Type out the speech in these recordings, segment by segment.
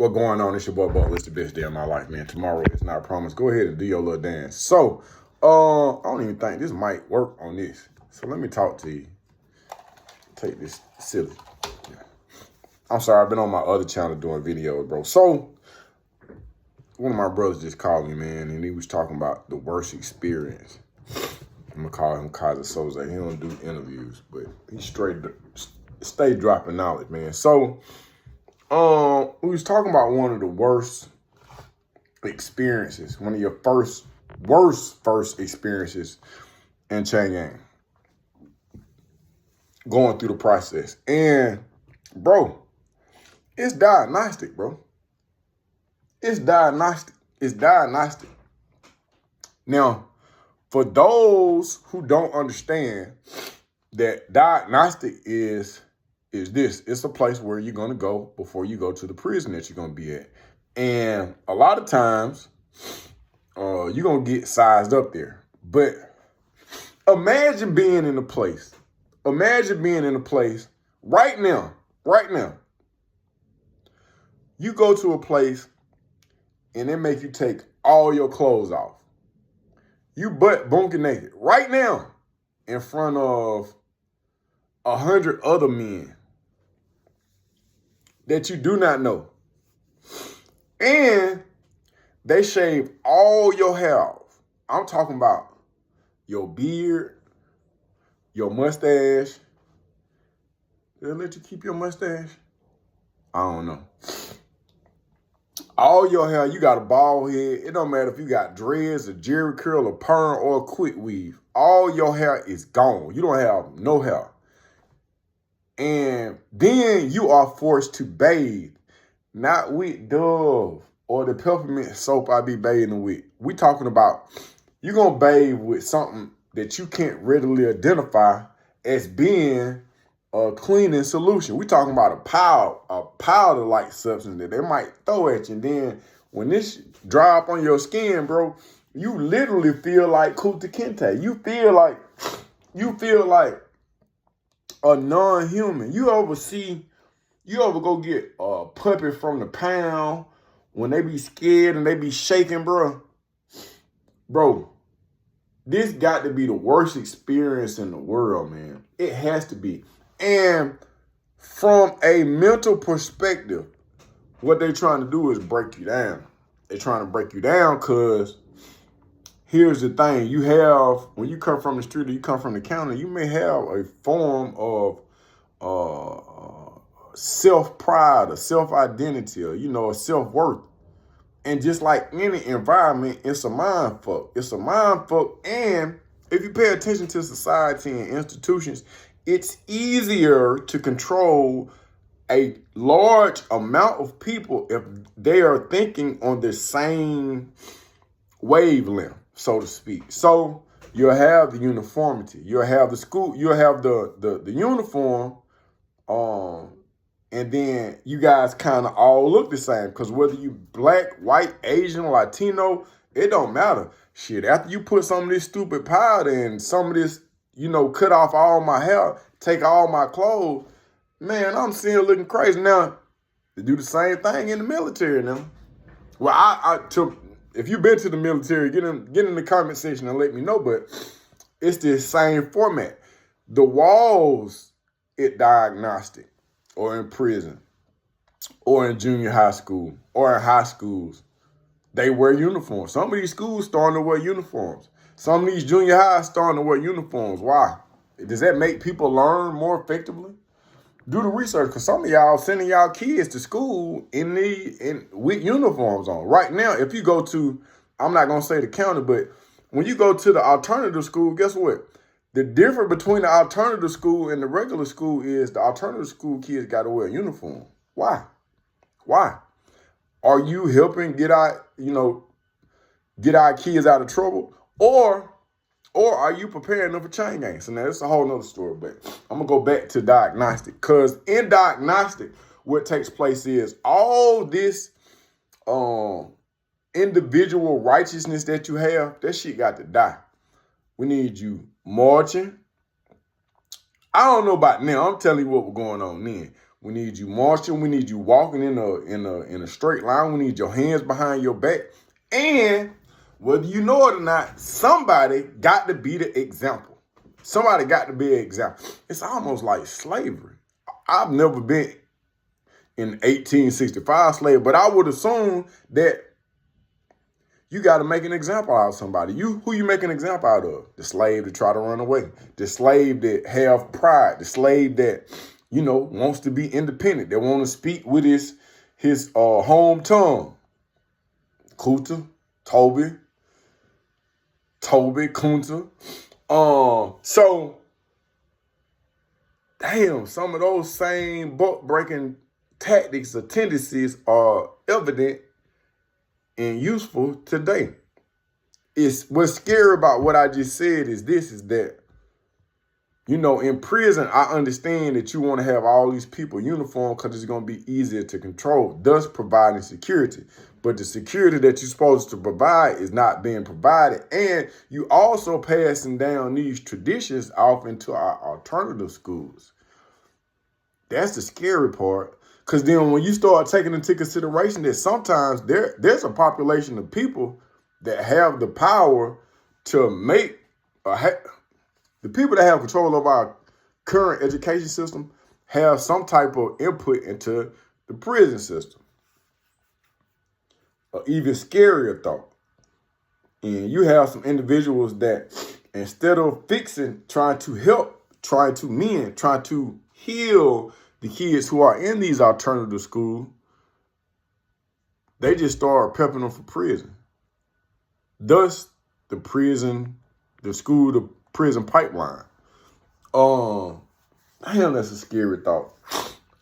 What going on? It's your boy Butler. It's the best day of my life, man. Tomorrow is not promised. Go ahead and do your little dance. So, I don't even think this might work on this. So let me talk to you. Take this silly. Yeah. I'm sorry, I've been on my other channel doing videos, bro. So, one of my brothers just called me, man, and he was talking about the worst experience. I'm gonna call him Kaiser Soze. He don't do interviews, but he stay dropping knowledge, man. So, we was talking about one of the worst experiences, one of your worst experiences in chain gang. Going through the process. And, bro, it's diagnostic, bro. It's diagnostic. It's diagnostic. Now, for those who don't understand that diagnostic is this. It's a place where you're going to go before you go to the prison that you're going to be at. And a lot of times, you're going to get sized up there. But imagine being in a place. Imagine being in a place right now. You go to a place and they make you take all your clothes off. You butt bunker naked right now in front of 100 other men that you do not know. And they shave all your hair off. I'm talking about your beard, your mustache. They'll let you keep your mustache? I don't know. All your hair, you got a bald head. It don't matter if you got dreads, a jerry curl, a perm, or a quick weave. All your hair is gone. You don't have no hair. And then you are forced to bathe, not with Dove or the peppermint soap I be bathing with. We talking about you're going to bathe with something that you can't readily identify as being a cleaning solution. We talking about a powder-like substance that they might throw at you. And then when this dry up on your skin, bro, you literally feel like Kunta Kinte. You feel like a non-human. You ever go get a puppy from the pound when they be scared and they be shaking, bro? Bro, this got to be the worst experience in the world, man. It has to be. And from a mental perspective, what they're trying to do is break you down. They're trying to break you down because here's the thing. You have, when you come from the street or you come from the county, you may have a form of self-pride or self-identity or, a self-worth. And just like any environment, it's a mind fuck. It's a mind fuck. And if you pay attention to society and institutions, it's easier to control a large amount of people if they are thinking on the same wavelength, so to speak. So you'll have the uniformity. You'll have the school. You'll have the uniform. And then you guys kind of all look the same because whether you black, white, Asian, Latino, it don't matter. Shit, after you put some of this stupid powder and some of this, cut off all my hair, take all my clothes, man, I'm still looking crazy. Now, they do the same thing in the military now. Well, I took, if you've been to the military, get in the comment section and let me know, but it's the same format. The walls at diagnostic or in prison or in junior high school or in high schools, they wear uniforms. Some of these schools starting to wear uniforms. Some of these junior highs starting to wear uniforms. Why? Does that make people learn more effectively? Do the research, because some of y'all sending y'all kids to school with uniforms on. Right now, if you go to, I'm not going to say the county, but when you go to the alternative school, guess what? The difference between the alternative school and the regular school is the alternative school kids got to wear a uniform. Why? Are you helping get our kids out of trouble? Or are you preparing them for chain gang? So now that's a whole nother story, but I'm going to go back to diagnostic. Because in diagnostic, what takes place is all this individual righteousness that you have, that shit got to die. We need you marching. I don't know about now. I'm telling you what was going on then. We need you marching. We need you walking in a straight line. We need your hands behind your back. And whether you know it or not, somebody got to be the example. Somebody got to be an example. It's almost like slavery. I've never been in 1865 slave, but I would assume that you got to make an example out of somebody. Who you make an example out of? The slave that try to run away. The slave that have pride. The slave that, wants to be independent. That want to speak with his home tongue. Kunta, Toby, Kunta. So, damn, some of those same buck-breaking tactics or tendencies are evident and useful today. What's scary about what I just said is that, in prison, I understand that you want to have all these people uniform because it's going to be easier to control, thus providing security. But the security that you're supposed to provide is not being provided. And you also passing down these traditions off into our alternative schools. That's the scary part. Because then when you start taking into consideration that sometimes there's a population of people that have the power to make, the people that have control of our current education system have some type of input into the prison system. Or even scarier thought. And you have some individuals that instead of fixing, trying to help, trying to heal the kids who are in these alternative schools, they just start prepping them for prison. Thus, the school to prison pipeline. Damn, that's a scary thought.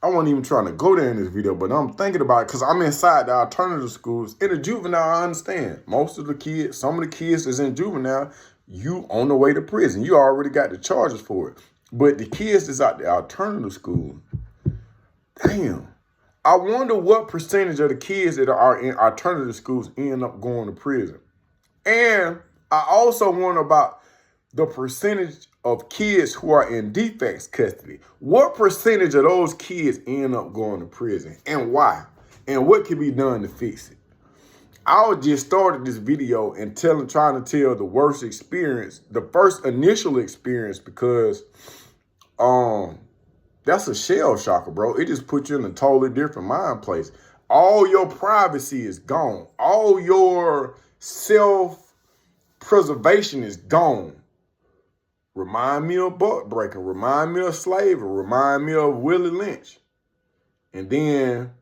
I wasn't even trying to go there in this video, but I'm thinking about it because I'm inside the alternative schools. In the juvenile, I understand. Some of the kids that's in juvenile, you on the way to prison. You already got the charges for it. But the kids that's out the alternative school, damn. I wonder what percentage of the kids that are in alternative schools end up going to prison. And I also wonder about the percentage of kids who are in defects custody. What percentage of those kids end up going to prison and why? And what can be done to fix it? I just started this video and trying to tell the worst experience, the first initial experience, because that's a shell shocker, bro. It just puts you in a totally different mind place. All your privacy is gone. All your self-preservation is gone. Remind me of buck breaking. Remind me of slavery. Remind me of Willie Lynch. And then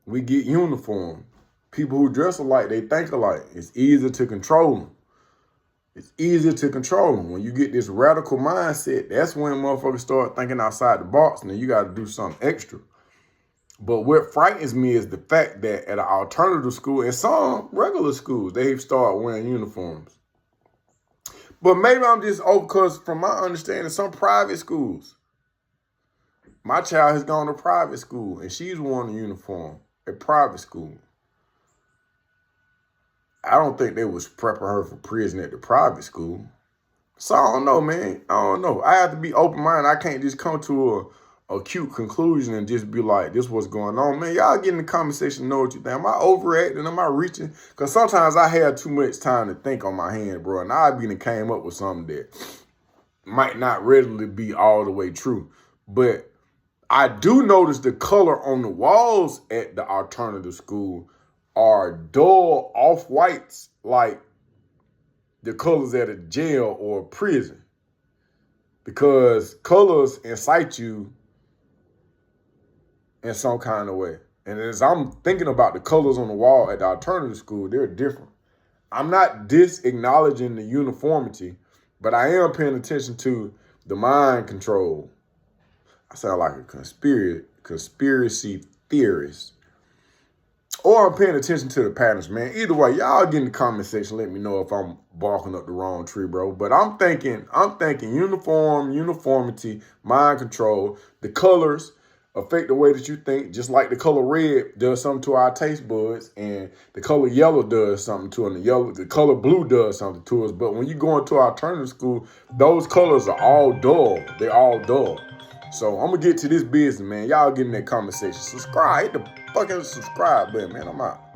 we get uniform. People who dress alike, they think alike. It's easier to control them. It's easier to control them. When you get this radical mindset, that's when motherfuckers start thinking outside the box, and then you got to do something extra. But what frightens me is the fact that at an alternative school and some regular schools, they start wearing uniforms. But maybe I'm just because from my understanding, some private schools, my child has gone to private school and she's worn a uniform at private school. I don't think they was prepping her for prison at the private school. So I don't know, man. I don't know. I have to be open-minded. I can't just come to a cute conclusion and just be like, this what's going on. Man, y'all get in the comment section, know what you think. Am I overacting? Am I reaching? Because sometimes I have too much time to think on my hand, bro. And I came up with something that might not readily be all the way true. But I do notice the color on the walls at the alternative school are dull off-whites, like the colors at a jail or a prison. Because colors incite you in some kind of way. And as I'm thinking about the colors on the wall at the alternative school, they're different. I'm not acknowledging the uniformity, but I am paying attention to the mind control. I sound like a conspiracy theorist. Or I'm paying attention to the patterns, man. Either way, y'all get in the comment section. Let me know if I'm barking up the wrong tree, bro. But I'm thinking uniformity, mind control. The colors affect the way that you think, just like the color red does something to our taste buds, and the color yellow does something to it, and the color blue does something to us. But when you go into alternative school, those colors are all dull. They're all dull. So I'm gonna get to this business, man. Y'all get in that comment section. Subscribe. Hit the fucking subscribe button, man. I'm out.